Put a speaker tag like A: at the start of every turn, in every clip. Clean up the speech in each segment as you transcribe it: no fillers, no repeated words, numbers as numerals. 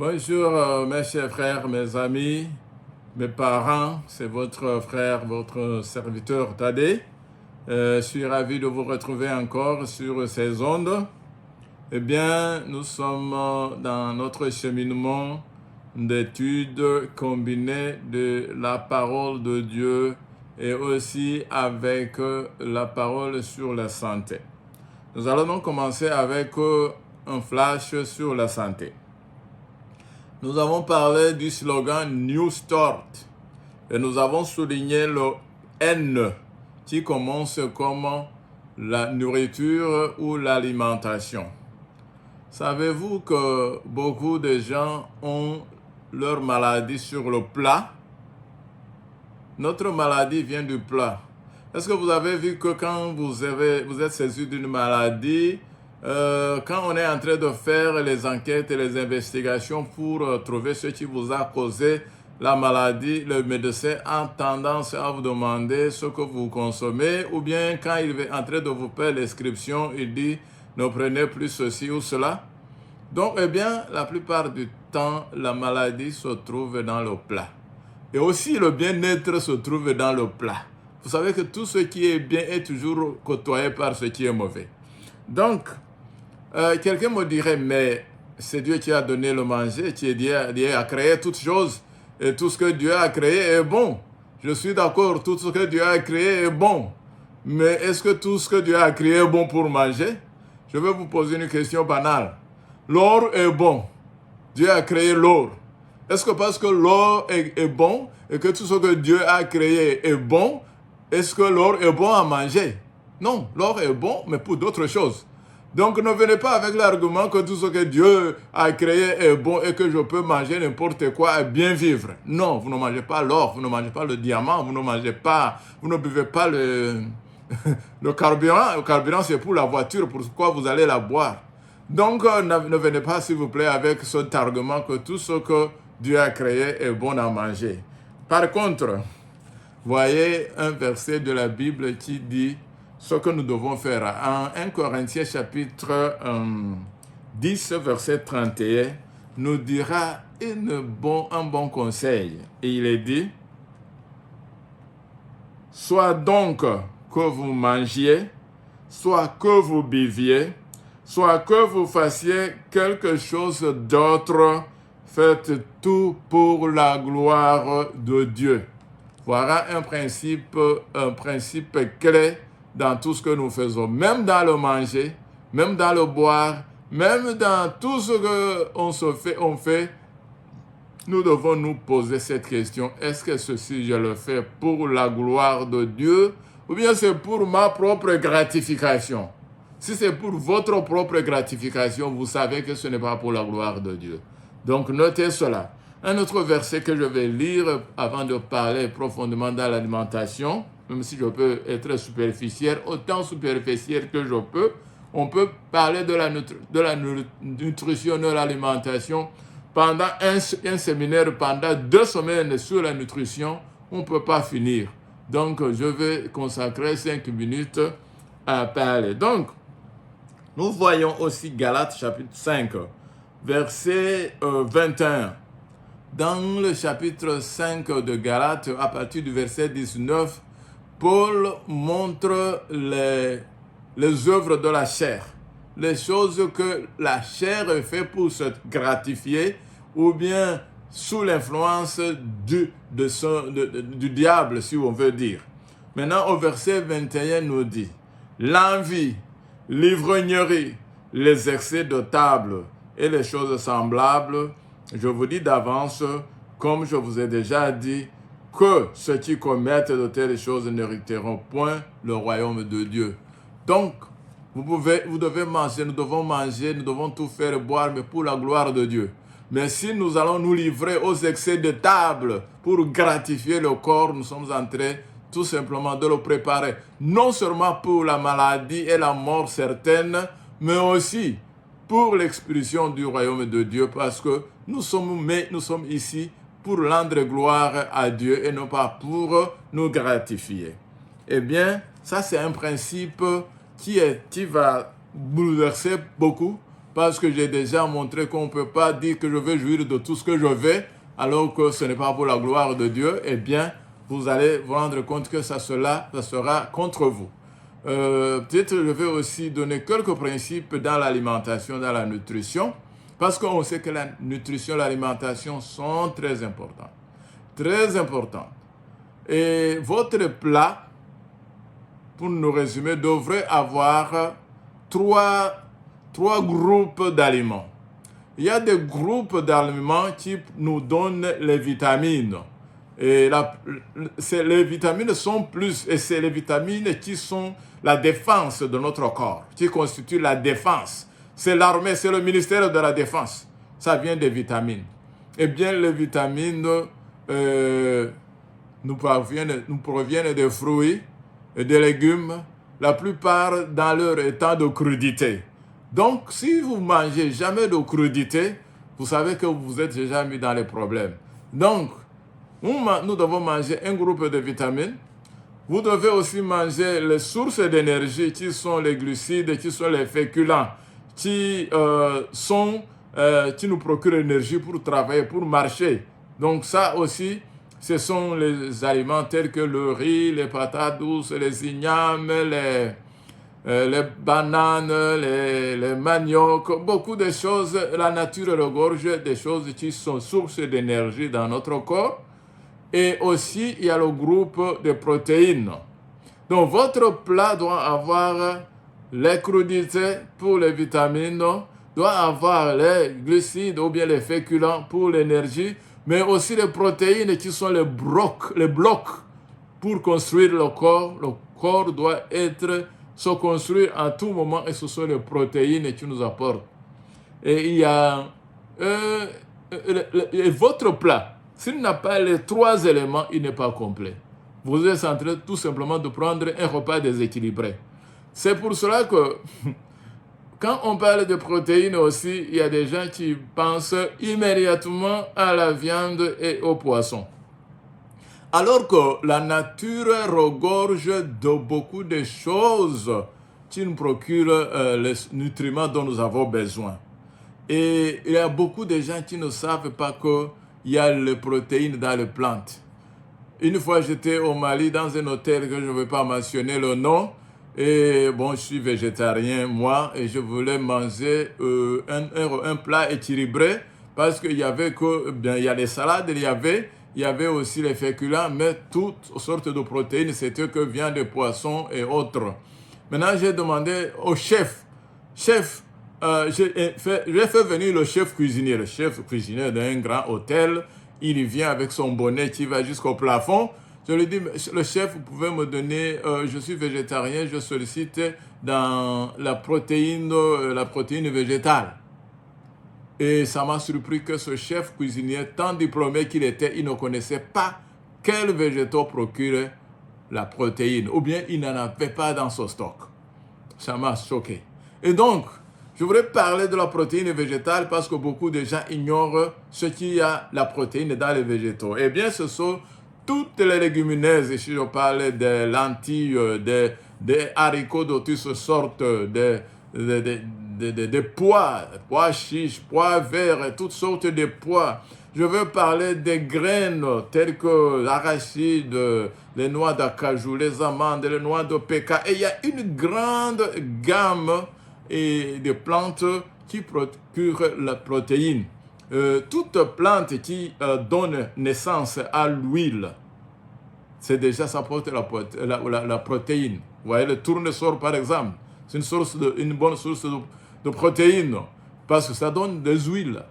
A: Bonjour mes chers frères, mes amis, mes parents, c'est votre frère, votre serviteur Tadé. Je suis ravi de vous retrouver encore sur ces ondes. Eh bien, nous sommes dans notre cheminement d'études combinées de la parole de Dieu et aussi avec la parole sur la santé. Nous allons donc commencer avec un flash sur la santé. Nous avons parlé du slogan New Start et nous avons souligné le N qui commence comme la nourriture ou l'alimentation. Savez-vous que beaucoup de gens ont leur maladie sur le plat? Notre maladie vient du plat. Est-ce que vous avez vu que quand vous êtes saisi d'une maladie, quand on est en train de faire les enquêtes et les investigations pour trouver ce qui vous a causé la maladie, le médecin a tendance à vous demander ce que vous consommez, ou bien quand il est en train de vous faire l'inscription, il dit ne prenez plus ceci ou cela. Donc, eh bien, la plupart du temps, la maladie se trouve dans le plat. Et aussi, le bien-être se trouve dans le plat. Vous savez que tout ce qui est bien est toujours côtoyé par ce qui est mauvais. Donc, quelqu'un me dirait, mais c'est Dieu qui a donné le manger, Dieu a créé toutes choses, et tout ce que Dieu a créé est bon. Je suis d'accord, tout ce que Dieu a créé est bon. Mais est-ce que tout ce que Dieu a créé est bon pour manger? Je vais vous poser une question banale. L'or est bon. Dieu a créé l'or. Est-ce que parce que l'or est bon et que tout ce que Dieu a créé est bon, est-ce que l'or est bon à manger? Non, l'or est bon, mais pour d'autres choses. Donc ne venez pas avec l'argument que tout ce que Dieu a créé est bon et que je peux manger n'importe quoi et bien vivre. Non, vous ne mangez pas l'or, vous ne mangez pas le diamant, vous ne buvez pas le carburant. Le carburant, c'est pour la voiture, pourquoi vous allez la boire? Donc ne venez pas, s'il vous plaît, avec cet argument que tout ce que Dieu a créé est bon à manger. Par contre, voyez un verset de la Bible qui dit ce que nous devons faire. En 1 Corinthiens chapitre 10, verset 31, nous dira un bon conseil. Et il est dit, soit donc que vous mangiez, soit que vous buviez, soit que vous fassiez quelque chose d'autre, faites tout pour la gloire de Dieu. Voilà un principe clé dans tout ce que nous faisons, même dans le manger, même dans le boire, même dans tout ce qu'on fait, nous devons nous poser cette question. Est-ce que ceci, je le fais pour la gloire de Dieu ou bien c'est pour ma propre gratification? Si c'est pour votre propre gratification, vous savez que ce n'est pas pour la gloire de Dieu. Donc notez cela. Un autre verset que je vais lire avant de parler profondément dans l'alimentation, même si je peux être superficiel, autant superficiel que je peux, on peut parler de la nutrition, de l'alimentation pendant un séminaire, pendant 2 semaines sur la nutrition, on ne peut pas finir. Donc je vais consacrer 5 minutes à parler. Donc, nous voyons aussi Galates chapitre 5, verset 21. Dans le chapitre 5 de Galates, à partir du verset 19, Paul montre les œuvres de la chair, les choses que la chair fait pour se gratifier ou bien sous l'influence du diable, si on veut dire. Maintenant, au verset 21, nous dit, l'envie, l'ivrognerie, les excès de table et les choses semblables, je vous dis d'avance, comme je vous ai déjà dit, que ceux qui commettent de telles choses n'hériteront point le royaume de Dieu. Donc, vous devez manger, nous devons tout faire et boire, mais pour la gloire de Dieu. Mais si nous allons nous livrer aux excès de table pour gratifier le corps, nous sommes en train tout simplement de le préparer, non seulement pour la maladie et la mort certaine, mais aussi pour l'expulsion du royaume de Dieu, parce que nous sommes ici pour rendre gloire à Dieu et non pas pour nous gratifier. Eh bien, ça c'est un principe qui va bouleverser beaucoup parce que j'ai déjà montré qu'on ne peut pas dire que je vais jouir de tout ce que je vais, alors que ce n'est pas pour la gloire de Dieu, eh bien, vous allez vous rendre compte que ça sera contre vous. Peut-être je vais aussi donner quelques principes dans l'alimentation, dans la nutrition, parce qu'on sait que la nutrition et l'alimentation sont très importantes. Très importantes. Et votre plat, pour nous résumer, devrait avoir trois groupes d'aliments. Il y a des groupes d'aliments qui nous donnent les vitamines. Et les vitamines sont plus, et c'est les vitamines qui sont la défense de notre corps, qui constituent la défense. C'est l'armée, c'est le ministère de la Défense. Ça vient des vitamines. Eh bien, les vitamines nous proviennent des fruits et des légumes, la plupart dans leur état de crudité. Donc, si vous ne mangez jamais de crudité, vous savez que vous êtes déjà mis dans les problèmes. Donc, nous devons manger un groupe de vitamines. Vous devez aussi manger les sources d'énergie qui sont les glucides, qui sont les féculents, qui nous procurent l'énergie pour travailler, pour marcher. Donc ça aussi, ce sont les aliments tels que le riz, les patates douces, les ignames, les bananes, les maniocs, beaucoup de choses. La nature regorge des choses qui sont sources d'énergie dans notre corps. Et aussi, il y a le groupe de protéines. Donc, votre plat doit avoir les crudités pour les vitamines, doit avoir les glucides ou bien les féculents pour l'énergie, mais aussi les protéines qui sont les blocs pour construire le corps. Le corps doit se construire à tout moment et ce sont les protéines qui nous apportent. Et il y a votre plat. S'il n'a pas les trois éléments, il n'est pas complet. Vous êtes en train tout simplement de prendre un repas déséquilibré. C'est pour cela que quand on parle de protéines aussi, il y a des gens qui pensent immédiatement à la viande et au poisson. Alors que la nature regorge de beaucoup de choses qui nous procurent les nutriments dont nous avons besoin. Et il y a beaucoup de gens qui ne savent pas qu'il y a les protéines dans les plantes. Une fois, j'étais au Mali dans un hôtel que je ne vais pas mentionner le nom. Et bon, je suis végétarien, moi, et je voulais manger un plat équilibré parce qu'il y avait il y a des salades, il y avait aussi les féculents, mais toutes sortes de protéines, c'était que viande de poisson et autres. Maintenant, j'ai demandé au chef, j'ai fait venir le chef cuisinier d'un grand hôtel. Il vient avec son bonnet qui va jusqu'au plafond. Je lui dis, le chef, vous pouvez me donner, je suis végétarien, je sollicite dans la protéine végétale. Et ça m'a surpris que ce chef cuisinier, tant diplômé qu'il était, il ne connaissait pas quels végétaux procurent la protéine, ou bien il n'en avait pas dans son stock. Ça m'a choqué. Et donc, je voudrais parler de la protéine végétale parce que beaucoup de gens ignorent ce qu'il y a la protéine dans les végétaux. Eh bien, ce sont toutes les légumineuses, si je parle des lentilles, des haricots de toutes sortes, des pois chiches, pois verts, toutes sortes de pois. Je veux parler des graines telles que l'arachide, les noix d'acajou, les amandes, les noix de pécan. Et il y a une grande gamme de plantes qui procurent la protéine. Toute plante qui donne naissance à l'huile, c'est déjà ça porte la protéine. Vous voyez le tournesol par exemple, c'est une bonne source de protéines parce que ça donne des huiles.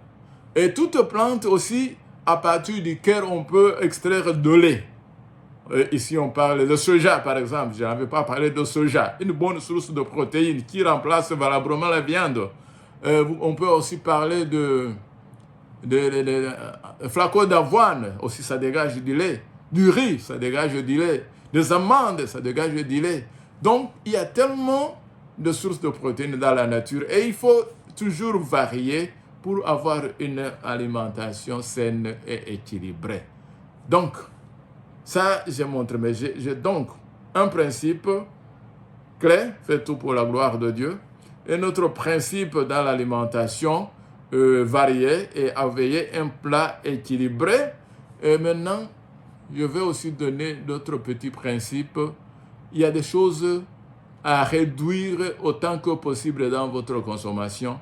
A: Et toute plante aussi à partir duquel on peut extraire de lait. Ici on parle de soja par exemple, je n'avais pas parlé de soja, une bonne source de protéines qui remplace valablement la viande. On peut aussi parler de flacons d'avoine, aussi ça dégage du lait. Du riz, ça dégage du lait. Des amandes, ça dégage du lait. Donc, il y a tellement de sources de protéines dans la nature et il faut toujours varier pour avoir une alimentation saine et équilibrée. Donc, ça, j'ai montré. Mais j'ai donc un principe clé, fait tout pour la gloire de Dieu. Et notre principe dans l'alimentation, varier et veiller un plat équilibré. Et maintenant, je vais aussi donner d'autres petits principes. Il y a des choses à réduire autant que possible dans votre consommation,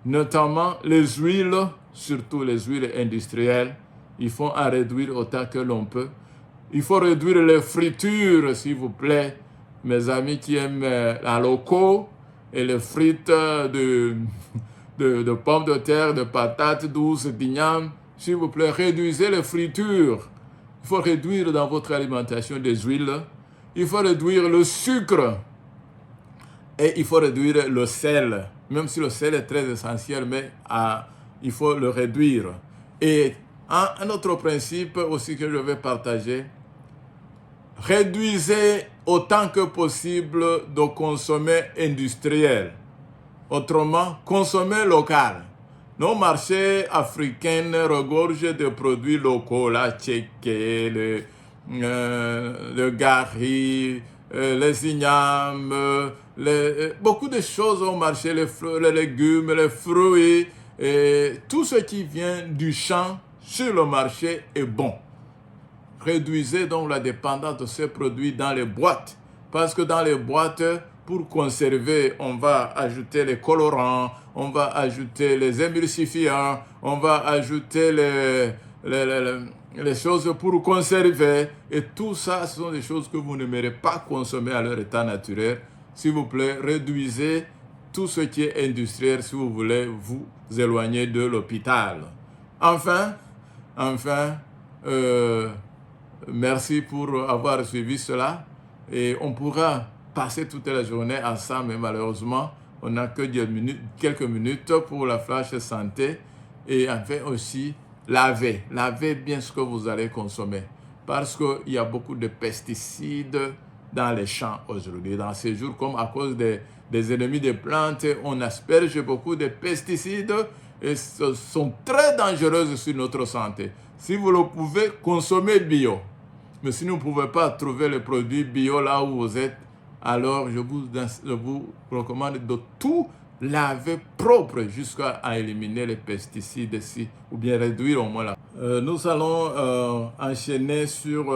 A: notamment les huiles, surtout les huiles industrielles. Il faut en réduire autant que l'on peut. Il faut réduire les fritures, s'il vous plaît. Mes amis qui aiment la loco et les frites de pommes de terre, de patates douces, d'igname, s'il vous plaît, réduisez les fritures. Il faut réduire dans votre alimentation des huiles. Il faut réduire le sucre. Et il faut réduire le sel. Même si le sel est très essentiel, mais il faut le réduire. Et un autre principe aussi que je vais partager, réduisez autant que possible de consommer industriel. Autrement, consommez local. Nos marchés africains regorgent de produits locaux, la tchéké, le gari, les ignames, beaucoup de choses au marché, les légumes, les fruits, et tout ce qui vient du champ sur le marché est bon. Réduisez donc la dépendance de ces produits dans les boîtes, parce que dans les boîtes, pour conserver, on va ajouter les colorants, on va ajouter les émulsifiants, on va ajouter les choses pour conserver. Et tout ça, ce sont des choses que vous n'aimerez pas consommer à leur état naturel. S'il vous plaît, réduisez tout ce qui est industriel si vous voulez vous éloigner de l'hôpital. Enfin, merci pour avoir suivi cela. Et on pourra passer toute la journée ensemble, mais malheureusement, on n'a que quelques minutes pour la flash santé. Et enfin aussi, lavez bien ce que vous allez consommer. Parce qu'il y a beaucoup de pesticides dans les champs aujourd'hui. Dans ces jours, comme à cause des ennemis des plantes, on asperge beaucoup de pesticides et ce sont très dangereuses sur notre santé. Si vous le pouvez, consommez bio. Mais si vous ne pouvez pas trouver les produits bio là où vous êtes, alors je vous recommande de tout laver propre jusqu'à éliminer les pesticides ici, ou bien réduire au moins là. Nous allons enchaîner sur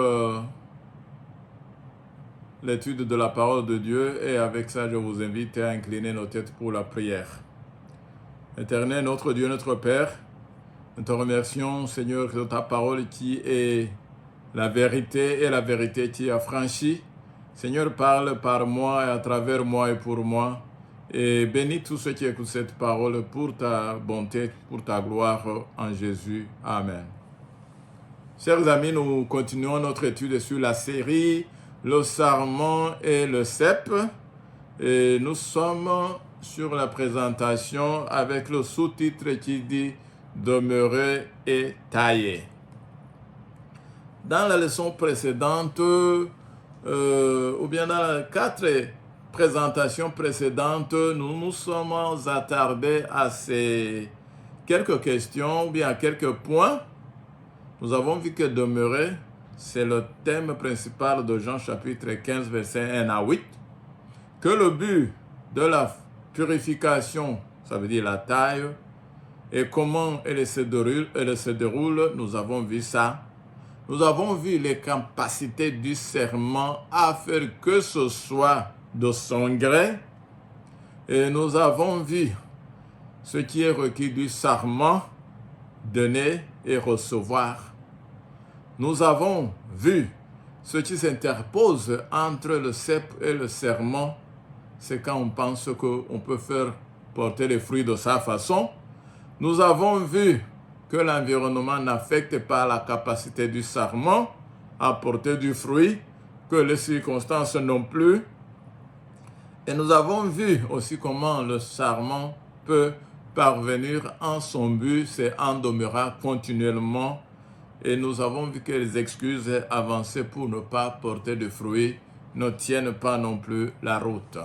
A: l'étude de la parole de Dieu, et avec ça je vous invite à incliner nos têtes pour la prière. Éternel, notre Dieu, notre Père, nous te remercions, Seigneur, de ta parole qui est la vérité et la vérité qui est affranchie. Seigneur, parle par moi et à travers moi et pour moi. Et bénis tous ceux qui écoutent cette parole pour ta bonté, pour ta gloire en Jésus. Amen. Chers amis, nous continuons notre étude sur la série Le Sarment et le Cep. Et nous sommes sur la présentation avec le sous-titre qui dit « Demeurer et tailler ». Dans la leçon précédente, ou bien dans les 4 présentations précédentes, nous nous sommes attardés à ces quelques questions ou bien à quelques points. Nous avons vu que demeurer, c'est le thème principal de Jean chapitre 15, versets 1 à 8. Que le but de la purification, ça veut dire la taille, et comment elle se déroule, nous avons vu ça. Nous avons vu les capacités du serment à faire que ce soit de son gré. Et nous avons vu ce qui est requis du serment, donner et recevoir. Nous avons vu ce qui s'interpose entre le cep et le serment. C'est quand on pense qu'on peut faire porter les fruits de sa façon. Nous avons vu que l'environnement n'affecte pas la capacité du sarment à porter du fruit, que les circonstances non plus. Et nous avons vu aussi comment le sarment peut parvenir en son but, c'est en demeurant continuellement. Et nous avons vu que les excuses avancées pour ne pas porter de fruits ne tiennent pas non plus la route.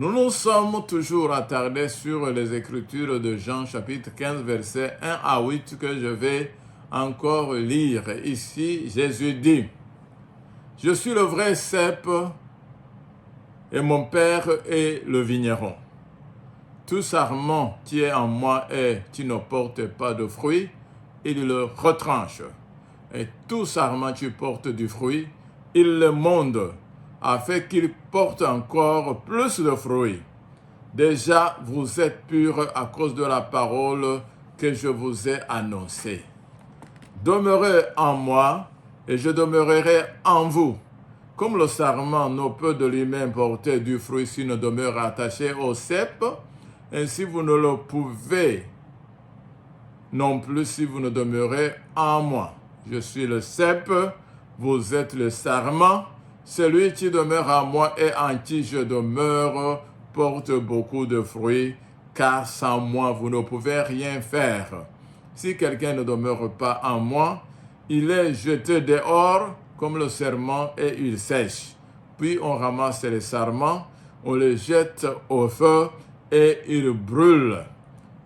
A: Nous nous sommes toujours attardés sur les Écritures de Jean chapitre 15, versets 1 à 8 que je vais encore lire. Ici, Jésus dit, « Je suis le vrai cep et mon Père est le vigneron. tout sarment qui est en moi et qui ne porte pas de fruit, il le retranche. Et tout sarment qui porte du fruit, il le monde, afin qu'il porte encore plus de fruits. Déjà, vous êtes purs à cause de la parole que je vous ai annoncée. Demeurez en moi, et je demeurerai en vous. Comme le sarment ne peut de lui-même porter du fruit s'il ne demeure attaché au cep, ainsi vous ne le pouvez non plus si vous ne demeurez en moi. Je suis le cep, vous êtes le sarment. Celui qui demeure en moi et en qui je demeure porte beaucoup de fruits, car sans moi vous ne pouvez rien faire. Si quelqu'un ne demeure pas en moi, il est jeté dehors comme le sarment et il sèche. Puis on ramasse les sarments, on les jette au feu et ils brûlent.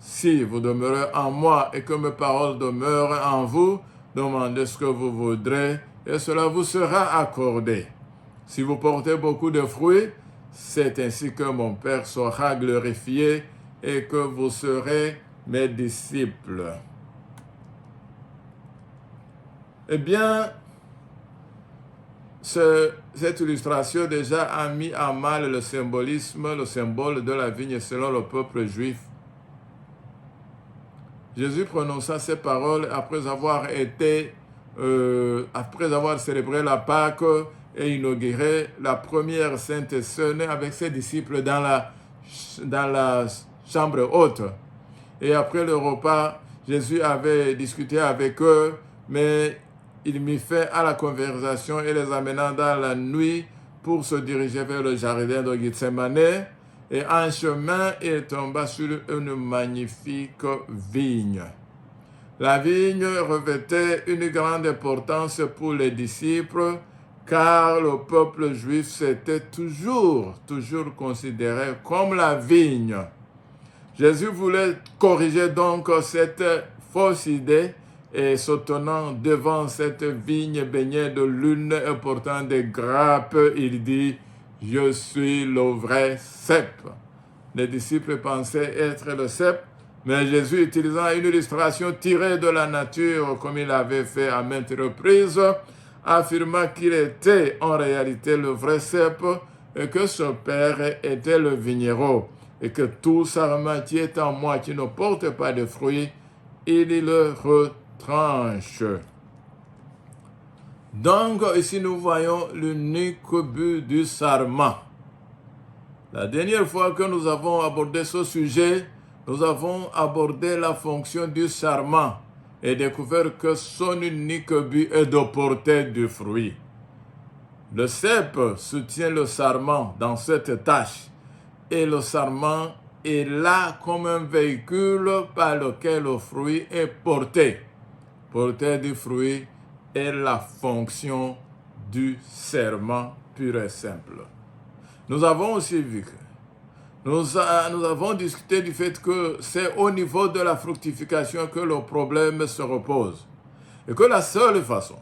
A: Si vous demeurez en moi et que mes paroles demeurent en vous, demandez ce que vous voudrez et cela vous sera accordé. Si vous portez beaucoup de fruits, c'est ainsi que mon Père sera glorifié et que vous serez mes disciples. Eh bien, cette illustration déjà a mis à mal le symbolisme, le symbole de la vigne selon le peuple juif. Jésus prononça ces paroles après avoir célébré la Pâque et inauguré la première Sainte Seine avec ses disciples dans la chambre haute. Et après le repas, Jésus avait discuté avec eux, mais il mit fin à la conversation et les amenant dans la nuit pour se diriger vers le jardin de Gethsemane. Et en chemin, il tomba sur une magnifique vigne. La vigne revêtait une grande importance pour les disciples, car le peuple juif s'était toujours considéré comme la vigne. Jésus voulait corriger donc cette fausse idée et se tenant devant cette vigne baignée de lune et portant des grappes, il dit « Je suis le vrai cep ». Les disciples pensaient être le cep, mais Jésus, utilisant une illustration tirée de la nature comme il avait fait à maintes reprises, affirma qu'il était en réalité le vrai cep et que son père était le vigneron et que tout sarment qui est en moi qui ne porte pas de fruits, il le retranche. Donc ici nous voyons l'unique but du sarment. La dernière fois que nous avons abordé ce sujet, nous avons abordé la fonction du sarment et découvert que son unique but est de porter du fruit. Le cep soutient le sarment dans cette tâche et le sarment est là comme un véhicule par lequel le fruit est porté. Porter du fruit est la fonction du serment pur et simple. Nous avons aussi vu que nous avons discuté du fait que c'est au niveau de la fructification que le problème se repose. Et que la seule façon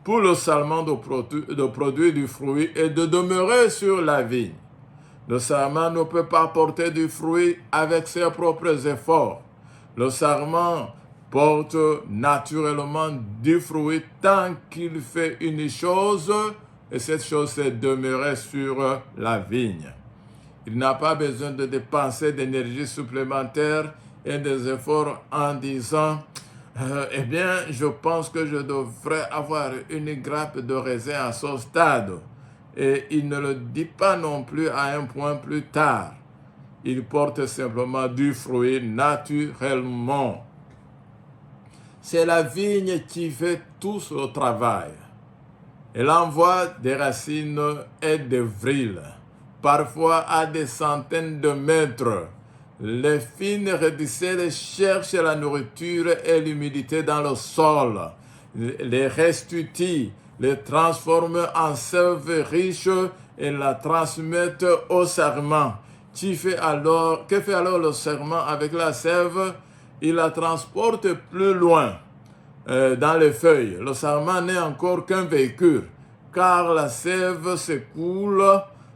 A: pour le sarment de produire du fruit est de demeurer sur la vigne. Le sarment ne peut pas porter du fruit avec ses propres efforts. Le sarment porte naturellement du fruit tant qu'il fait une chose, et cette chose c'est demeurer sur la vigne. Il n'a pas besoin de dépenser d'énergie supplémentaire et des efforts en disant « Eh bien, je pense que je devrais avoir une grappe de raisin à ce stade. » Et il ne le dit pas non plus à un point plus tard. Il porte simplement du fruit naturellement. C'est la vigne qui fait tout ce travail. Elle envoie des racines et des vrilles, parfois à des centaines de mètres. Les fines radicelles cherchent la nourriture et l'humidité dans le sol. Les restituent, les transforment en sève riche et la transmettent au sarment. Que fait alors le sarment avec la sève? Il la transporte plus loin dans les feuilles. Le sarment n'est encore qu'un véhicule, car la sève s'écoule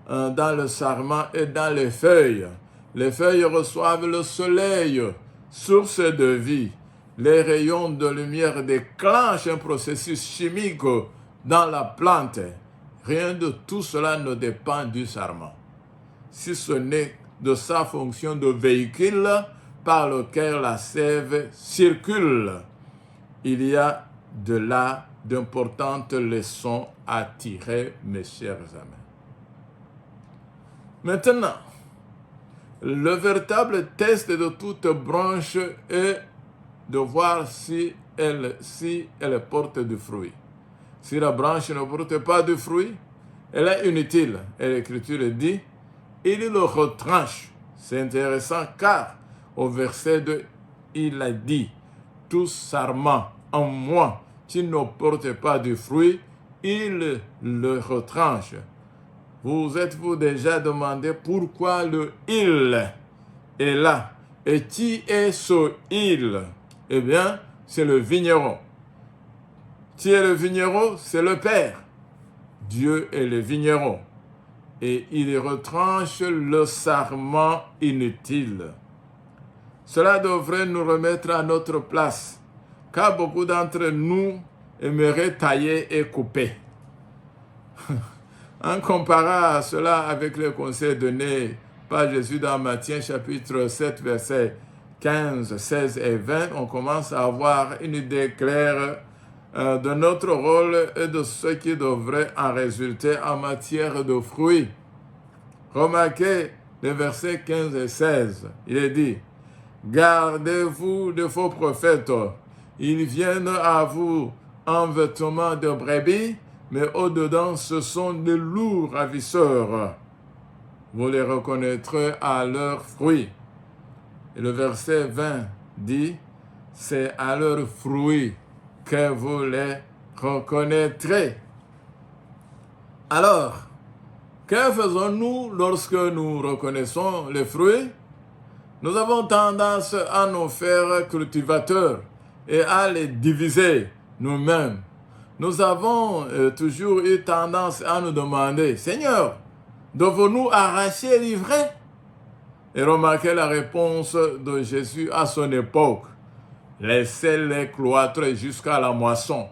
A: dans le sarment et dans les feuilles. Les feuilles reçoivent le soleil, source de vie. Les rayons de lumière déclenchent un processus chimique dans la plante. Rien de tout cela ne dépend du sarment, si ce n'est de sa fonction de véhicule par lequel la sève circule. Il y a de là d'importantes leçons à tirer, mes chers amis. Maintenant, le véritable test de toute branche est de voir si elle porte du fruit. Si la branche ne porte pas de fruit, elle est inutile. Et l'Écriture dit, il le retranche. C'est intéressant car au verset 2, il a dit, tout sarment en moi qui ne porte pas de fruit, il le retranche. Vous êtes-vous déjà demandé pourquoi le « il » est là? Et qui est ce « il » ? Eh bien, c'est le vigneron. Qui est le vigneron? C'est le Père. Dieu est le vigneron. Et il retranche le sarment inutile. Cela devrait nous remettre à notre place, car beaucoup d'entre nous aimeraient tailler et couper. En comparant cela avec le conseil donné par Jésus dans Matthieu chapitre 7, versets 15, 16 et 20, on commence à avoir une idée claire de notre rôle et de ce qui devrait en résulter en matière de fruits. Remarquez les versets 15 et 16. Il est dit, « Gardez-vous de faux prophètes. Ils viennent à vous en vêtements de brebis, mais au-dedans, ce sont des loups ravisseurs. Vous les reconnaîtrez à leurs fruits. » Et le verset 20 dit, « C'est à leurs fruits que vous les reconnaîtrez. » Alors, que faisons-nous lorsque nous reconnaissons les fruits? Nous avons tendance à nous faire cultivateurs et à les diviser nous-mêmes. Nous avons toujours eu tendance à nous demander, « Seigneur, devons-nous arracher l'ivraie ?» Et remarquez la réponse de Jésus à son époque. « Laissez-les cloître jusqu'à la moisson. »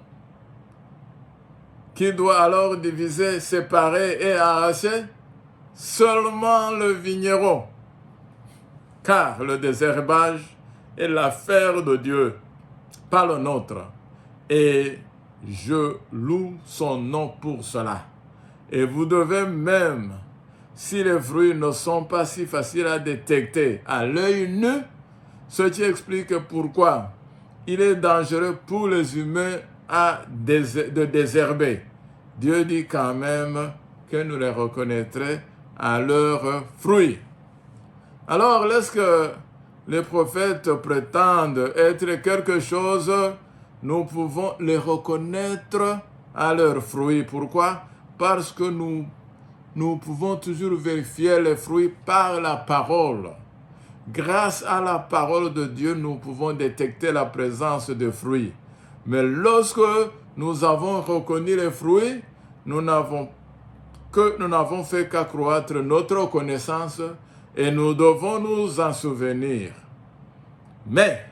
A: Qui doit alors diviser, séparer et arracher? Seulement le vigneron. Car le désherbage est l'affaire de Dieu, pas le nôtre. Et je loue son nom pour cela. Et vous devez même, si les fruits ne sont pas si faciles à détecter à l'œil nu, ce qui explique pourquoi il est dangereux pour les humains de désherber. Dieu dit quand même que nous les reconnaîtrons à leurs fruits. Alors, lorsque les prophètes prétendent être quelque chose, nous pouvons les reconnaître à leurs fruits. Pourquoi? Parce que nous pouvons toujours vérifier les fruits par la parole. Grâce à la parole de Dieu, nous pouvons détecter la présence de fruits. Mais lorsque nous avons reconnu les fruits, nous n'avons fait qu'accroître notre connaissance et nous devons nous en souvenir. Mais,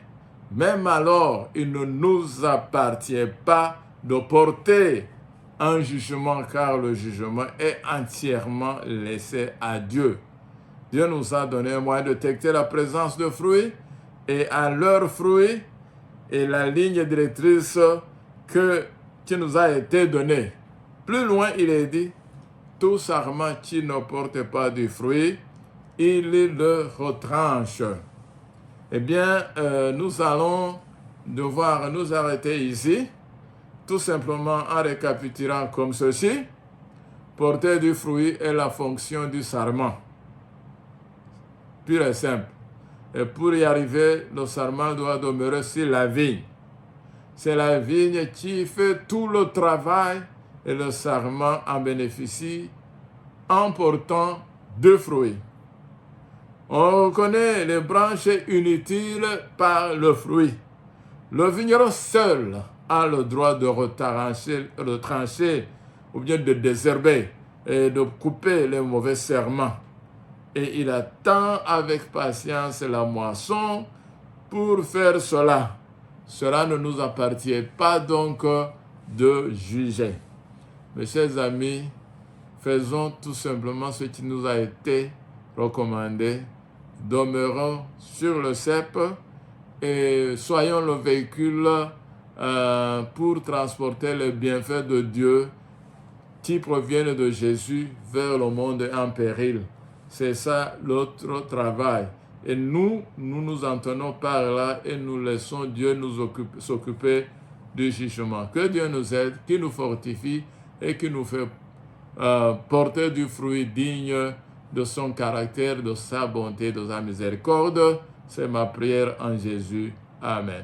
A: même alors, il ne nous appartient pas de porter un jugement, car le jugement est entièrement laissé à Dieu. Dieu nous a donné un moyen de détecter la présence de fruits et à leurs fruits et la ligne directrice qui nous a été donnée. Plus loin, il est dit, tout sarment qui ne porte pas de fruits, il le retranche. Eh bien, nous allons devoir nous arrêter ici, tout simplement en récapitulant comme ceci. Porter du fruit est la fonction du sarment. Pur et simple. Et pour y arriver, le sarment doit demeurer sur la vigne. C'est la vigne qui fait tout le travail et le sarment en bénéficie en portant deux fruits. On reconnaît les branches inutiles par le fruit. Le vigneron seul a le droit de trancher ou bien de désherber et de couper les mauvais serments. et il attend avec patience la moisson pour faire cela. Cela ne nous appartient pas donc de juger. Mes chers amis, faisons tout simplement ce qui nous a été recommandé. Demeurons sur le cep et soyons le véhicule pour transporter les bienfaits de Dieu qui proviennent de Jésus vers le monde en péril. C'est ça notre travail. Et nous nous en tenons par là et nous laissons Dieu s'occuper du jugement. Que Dieu nous aide, qu'il nous fortifie et qu'il nous fait porter du fruit digne de son caractère, de sa bonté, de sa miséricorde. C'est ma prière en Jésus. Amen.